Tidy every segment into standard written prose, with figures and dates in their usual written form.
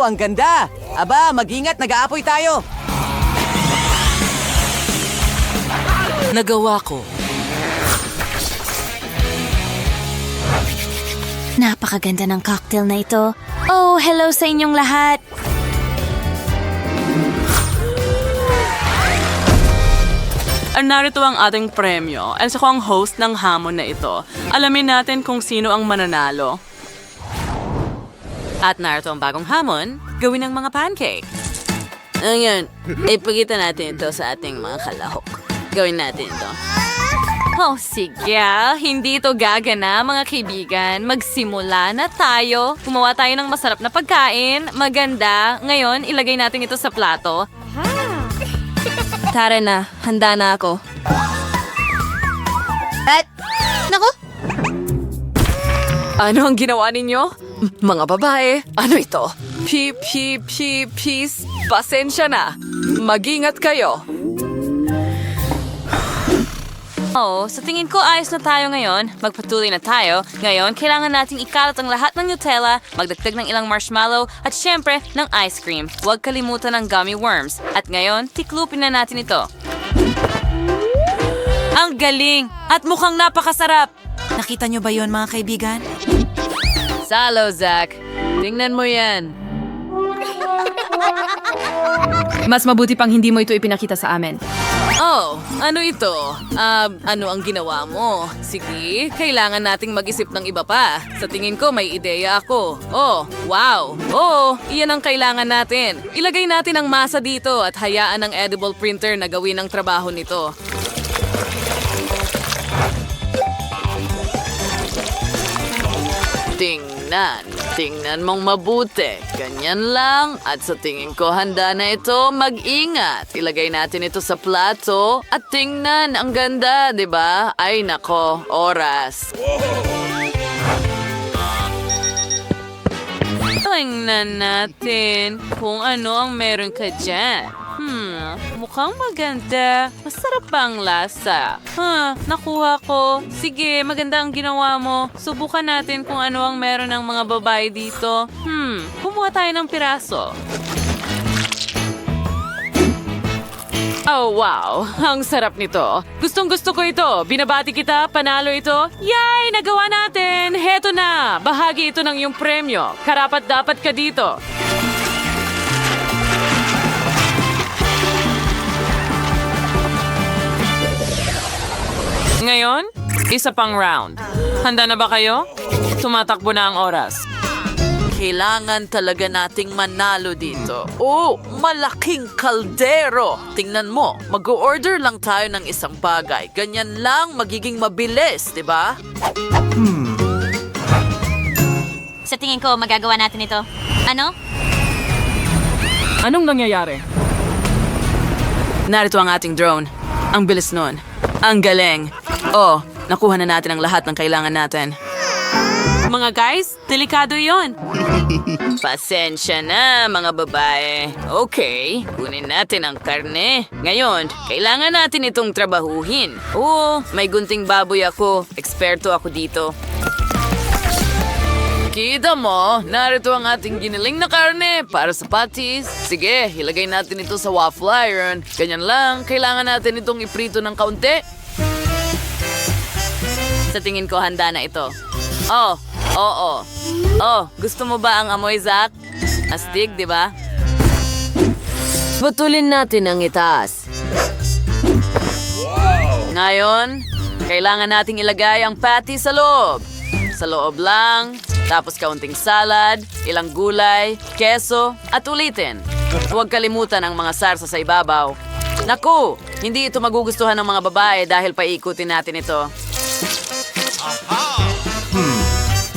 Wow, ang ganda! Aba, mag-ingat, nag-aapoy tayo! Nagawa ko. Napakaganda ng cocktail na ito. Oh, hello sa inyong lahat! Narito ang ating premyo. At ako ang host ng hamon na ito. Alamin natin kung sino ang mananalo. At narito ang bagong hamon, gawin ng mga pancake. Ngayon, ipakita natin ito sa ating mga kalahok. Gawin natin ito. Oh, sige. Hindi ito gagana, mga kaibigan. Magsimula na tayo. Gumawa tayo ng masarap na pagkain. Maganda. Ngayon, ilagay natin ito sa plato. Tara na, handa na ako. At, naku, Ano ang ginawa ninyo? Mga babae, ano ito? Peace. Pasensya na. Mag-ingat kayo. Oo, sa tingin ko ayos na tayo ngayon. Magpatuloy na tayo. Ngayon, kailangan nating ikalat ang lahat ng Nutella, magdagdag ng ilang marshmallow, at syempre, ng ice cream. Huwag kalimutan ng gummy worms. At ngayon, tiklupin na natin ito. Ang galing! At mukhang napakasarap! Nakita nyo ba yon mga kaibigan? Salo, Zach. Tingnan mo yan. Mas mabuti pang hindi mo ito ipinakita sa amin. Oh, ano ito? Ano ang ginawa mo? Sige, kailangan nating mag-isip ng iba pa. Sa tingin ko, may ideya ako. Oh, wow! Oh, iyan ang kailangan natin. Ilagay natin ang masa dito at hayaan ng edible printer na gawin ang trabaho nito. Tingnan mong mabuti. Ganyan lang. At sa tingin ko, handa na ito. Mag-ingat. Ilagay natin ito sa plato. At tingnan, ang ganda, di ba? Ay nako, oras. Tingnan natin kung ano ang meron ka dyan. Mukhang maganda. Masarap ba ang lasa? Nakuha ko. Sige, maganda ang ginawa mo. Subukan natin kung ano ang meron ng mga babae dito. Kumuha tayo ng piraso. Oh, wow. Ang sarap nito. Gustong-gusto ko ito. Binabati kita, panalo ito. Yay! Nagawa natin! Heto na! Bahagi ito ng iyong premyo. Karapat-dapat ka dito. Ngayon, isa pang round. Handa na ba kayo? Tumatakbo na ang oras. Kailangan talaga nating manalo dito. Oh, malaking kaldero! Tingnan mo, mag-order lang tayo ng isang bagay. Ganyan lang, magiging mabilis, di ba? sa tingin ko magagawa natin ito. Ano? Anong nangyayari? Narito ang ating drone. Ang bilis nun. Ang galing. Oh, nakuha na natin ang lahat ng kailangan natin. Mga guys, delikado yon. Pasensya na, mga babae. Okay, kunin natin ang karne. Ngayon, kailangan natin itong trabahuhin. Oo, may gunting baboy ako. Eksperto ako dito. Kita mo, narito ang ating giniling na karne para sa patis. Sige, ilagay natin ito sa waffle iron. Ganyan lang, kailangan natin itong iprito ng kaunti. Sa tingin ko, handa na ito. Oh, oo. Oh, gusto mo ba ang amoy, Zach? Astig, di ba? Putulin natin ang itaas. Ngayon, kailangan nating ilagay ang patty sa loob. Sa loob lang, tapos kaunting salad, ilang gulay, keso, at ulitin. Huwag kalimutan ang mga sarsa sa ibabaw. Naku, hindi ito magugustuhan ng mga babae dahil paikutin natin ito.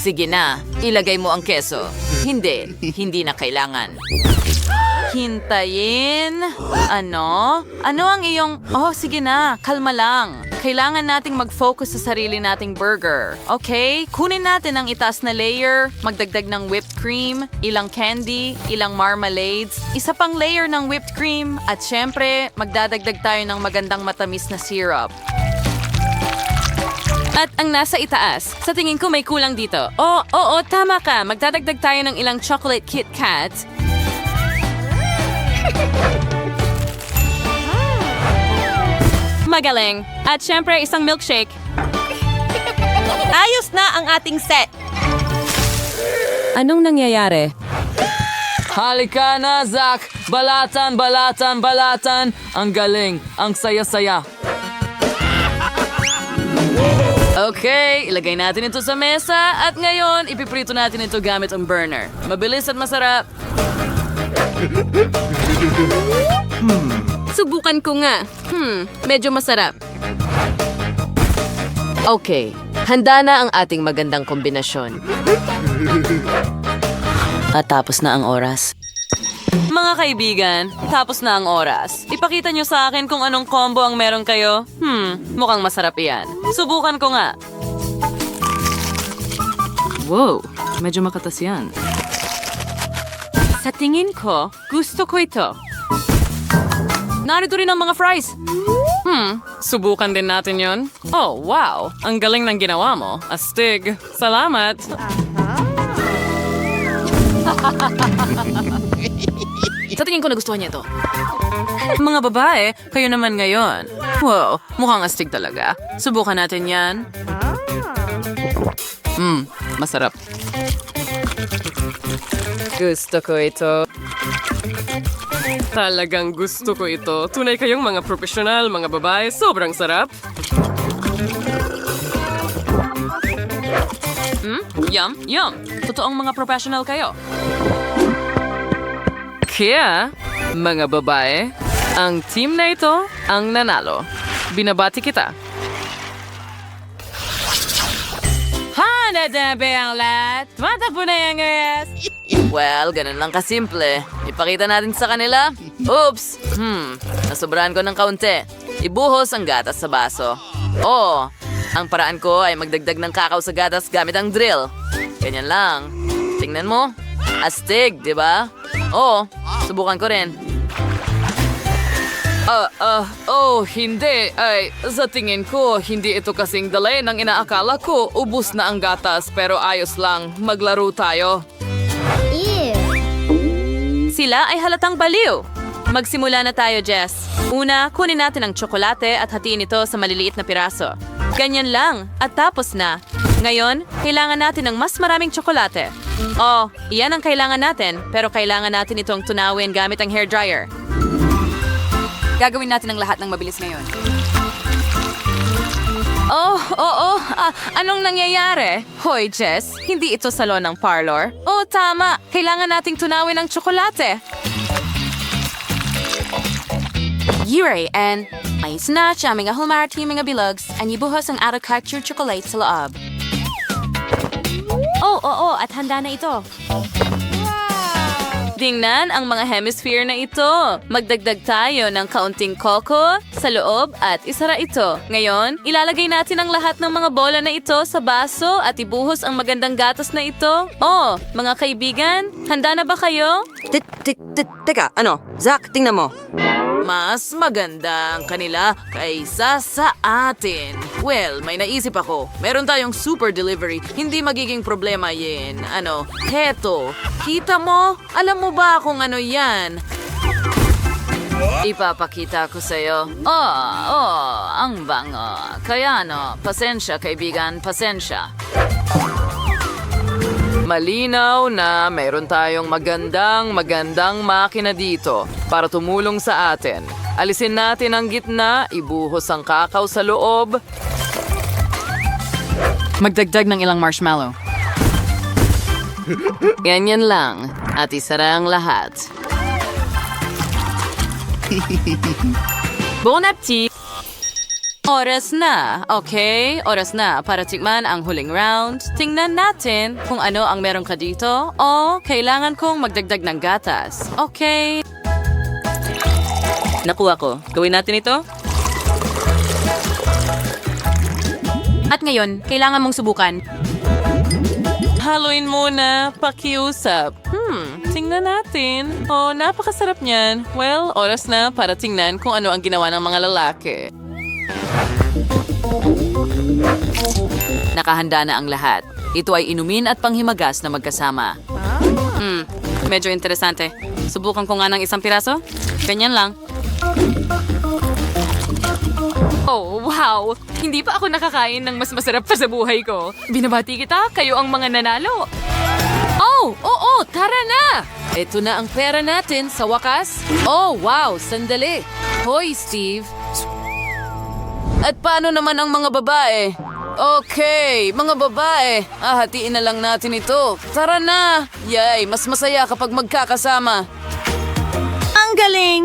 Sige na, ilagay mo ang keso. Hindi na kailangan. Hintayin? Ano? Ano ang iyong... Oh, sige na, kalma lang. Kailangan nating mag-focus sa sarili nating burger. Okay? Kunin natin ang itaas na layer, magdagdag ng whipped cream, ilang candy, ilang marmalades, isa pang layer ng whipped cream, at syempre, magdadagdag tayo ng magandang matamis na syrup. At ang nasa itaas, sa tingin ko may kulang dito. Oo, tama ka. Magdadagdag tayo ng ilang chocolate Kit Kat. Magaling. At syempre, isang milkshake. Ayos na ang ating set. Anong nangyayari? Halika na, Zach! Balatan, balatan, balatan! Ang galing, ang saya-saya. Okay, ilagay natin ito sa mesa at ngayon, ipiprito natin ito gamit ang burner. Mabilis at masarap. Subukan ko nga. Medyo masarap. Okay, handa na ang ating magandang kombinasyon. At tapos na ang oras. Mga kaibigan, tapos na ang oras. Ipakita nyo sa akin kung anong combo ang meron kayo. Mukhang masarap yan. Subukan ko nga. Wow, medyo makatas yan. Sa tingin ko, gusto ko ito. Narito rin ang mga fries. Subukan din natin yon. Oh, wow. Ang galing ng ginawa mo. Astig. Salamat. Sa tingin ko nagustuhan niya ito. Mga babae, kayo naman ngayon. Wow, mukhang astig talaga. Subukan natin yan. Masarap. Gusto ko ito. Talagang gusto ko ito. Tunay kayong mga profesional, mga babae. Sobrang sarap. Yum, yum. Totoong mga professional kayo. Kaya, mga babae, ang team na ito ang nanalo. Binabati kita. Nadebe ang lahat. Matapo na yan, guys. Well, ganun lang kasimple. Ipakita natin sa kanila. Oops! Nasobrahan ko ng kaunti. Ibuhos ang gatas sa baso. Oh, ang paraan ko ay magdagdag ng kakao sa gatas gamit ang drill. Ganyan lang. Tingnan mo. Astig, di ba? Oh, subukan ko rin. Hindi. Ay, sa tingin ko, hindi ito kasing dali ng inaakala ko. Ubus na ang gatas, pero ayos lang. Maglaro tayo. Sila ay halatang baliw. Magsimula na tayo, Jess. Una, kunin natin ang tsokolate at hatiin ito sa maliliit na piraso. Ganyan lang, at tapos na. Ngayon, kailangan natin ng mas maraming tsokolate. Oh, iyan ang kailangan natin, pero kailangan natin itong tunawin gamit ang hairdryer. Gagawin natin ang lahat ng mabilis ngayon. Anong nangyayari? Hoy, Jess, hindi ito salon ng parlor. Oh, tama. Kailangan nating tunawin ang tsokolate. Yuri, and ayos na siya mga hulmarti mga bilogs and ibuhos ang arrow-culture chocolate sa loob. At handa na ito. Tingnan ang mga hemisphere na ito. Magdagdag tayo ng kaunting coco sa loob at isara ito. Ngayon, ilalagay natin ang lahat ng mga bola na ito sa baso at ibuhos ang magandang gatas na ito. Oh, mga kaibigan, handa na ba kayo? Teka, Zach, tingnan mo. Mas maganda ang kanila kaysa sa atin. Well, may naisip ako. Meron tayong super delivery. Hindi magiging problema yan. Heto. Kita mo? Alam mo ba kung ano yan? Ipapakita ko sa'yo. Ang bango. Kaya pasensya kaibigan, pasensya. Malinaw na mayroon tayong magandang makina dito para tumulong sa atin. Alisin natin ang gitna, ibuhos ang kakao sa loob. Magdagdag ng ilang marshmallow. Ganyan lang. At isara ang lahat. Bon appetit! Oras na, okay? Oras na para tikman ang huling round. Tingnan natin kung ano ang meron ka dito. O, kailangan kong magdagdag ng gatas. Okay. Nakuha ko. Gawin natin ito. At ngayon, kailangan mong subukan. Haluin muna, pakiusap. Tingnan natin. Oh, napakasarap niyan. Well, oras na para tingnan kung ano ang ginawa ng mga lalaki. Nakahanda na ang lahat. Ito ay inumin at panghimagas na magkasama. Medyo interesante. Subukan ko nga ng isang piraso. Ganyan lang. Oh, wow! Hindi pa ako nakakain ng mas masarap pa sa buhay ko. Binabati kita, kayo ang mga nanalo. Oh, oo, tara na! Ito na ang pera natin sa wakas. Oh, wow, sandali. Hoy, Steve. At paano naman ang mga babae? Okay, mga babae. Hatiin na lang natin ito. Tara na! Yay, mas masaya kapag magkakasama. Ang galing!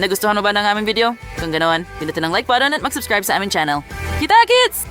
Nagustuhan mo ba ng aming video? Kung ganawan, pindutin ang like button at mag-subscribe sa aming channel. Kita, kids!